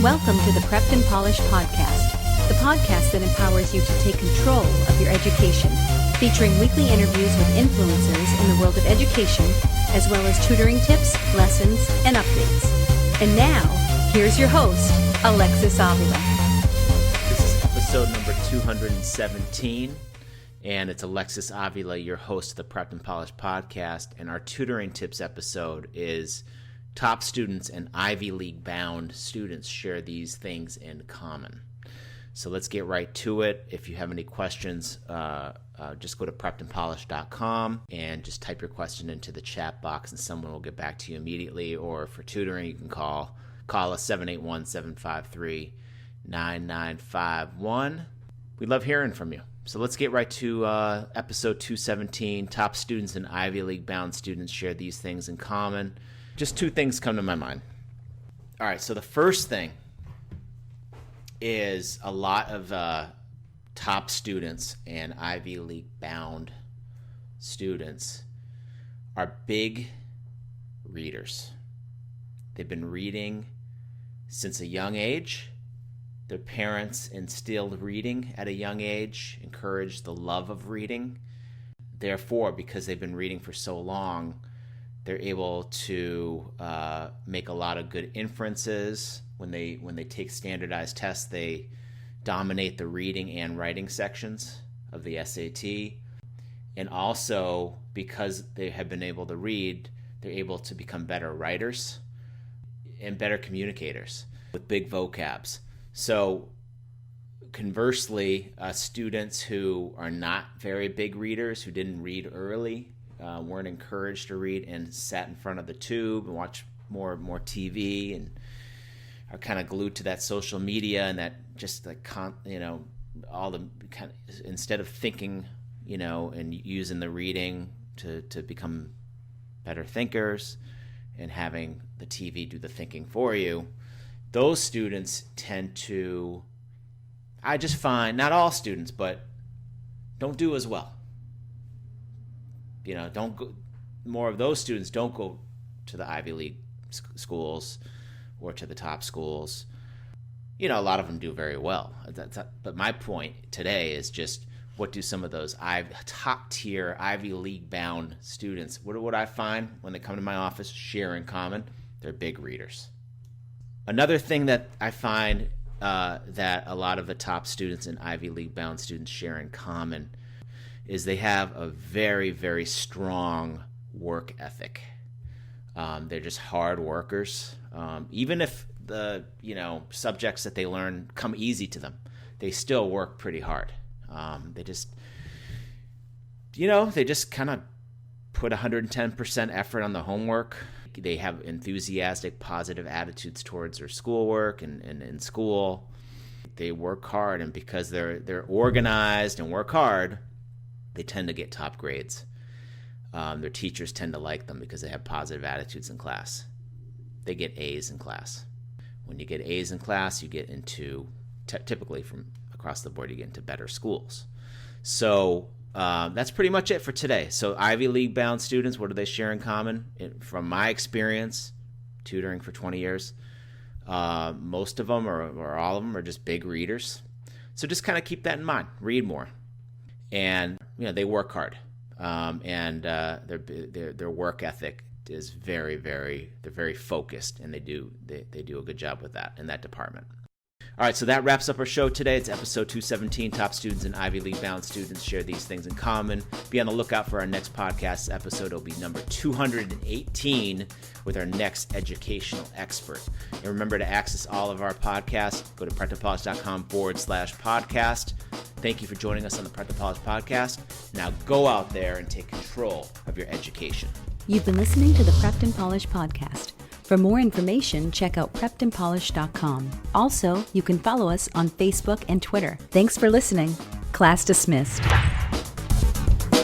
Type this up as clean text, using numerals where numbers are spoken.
Welcome to the Prepped and Polished podcast, the podcast that empowers you to take control of your education, featuring weekly interviews with influencers in the world of education, as well as tutoring tips, lessons, and updates. And now, here's your host, Alexis Avila. This is episode number 217, and it's Alexis Avila, your host of the Prepped and Polished podcast, and our tutoring tips episode is top students and Ivy League bound students share these things in common. So let's get right to it. If you have any questions, just go to preppedandpolished.com and just type your question into the chat box and someone will get back to you immediately. Or for tutoring, you can call us 781-753-9951. We love hearing from you. So let's get right to episode 217. Top students and Ivy League bound students share these things in common. Just two things come to my mind. All right, so the first thing is a lot of top students and Ivy League bound students are big readers. They've been reading since a young age. Their parents instilled reading at a young age, encouraged the love of reading. Therefore, because they've been reading for so long, they're able to make a lot of good inferences. When they take standardized tests, they dominate the reading and writing sections of the SAT. And also, because they have been able to read, they're able to become better writers and better communicators with big vocabs. So conversely, students who are not very big readers, who didn't read early, weren't encouraged to read and sat in front of the tube and watch more TV and are kind of glued to that social media and that just like all the kind of, instead of thinking, and using the reading to become better thinkers and having the TV do the thinking for you, those students tend to, I just find, not all students, but don't do as well. Don't go. More of those students don't go to the Ivy League schools or to the top schools. A lot of them do very well. But my point today is just, what do some of those top tier Ivy League bound students, what do I find when they come to my office share in common? They're big readers. Another thing that I find that a lot of the top students and Ivy League bound students share in common is they have a very, very strong work ethic. They're just hard workers. Even if the subjects that they learn come easy to them, they still work pretty hard. They just kind of put 110% effort on the homework. They have enthusiastic, positive attitudes towards their schoolwork and in school. They work hard, and because they're organized and work hard, they tend to get top grades. Their teachers tend to like them because they have positive attitudes in class. They get A's in class. When you get A's in class, you get into, typically from across the board, you get into better schools. So that's pretty much it for today. So Ivy League bound students, what do they share in common? From my experience, tutoring for 20 years, most of them or all of them are just big readers. So just kind of keep that in mind. Read more. And they work hard, and their work ethic is very, very, they're very focused, and they do a good job with that in that department. All right, so that wraps up our show today. It's episode 217. Top students and Ivy League bound students share these things in common. Be on the lookout for our next podcast episode. It'll be number 218 with our next educational expert. And remember to access all of our podcasts. Go to preppedandpolished.com/podcast. Thank you for joining us on the Prepped and Polished podcast. Now go out there and take control of your education. You've been listening to the Prepped and Polished podcast. For more information, check out preppedandpolished.com. Also, you can follow us on Facebook and Twitter. Thanks for listening. Class dismissed.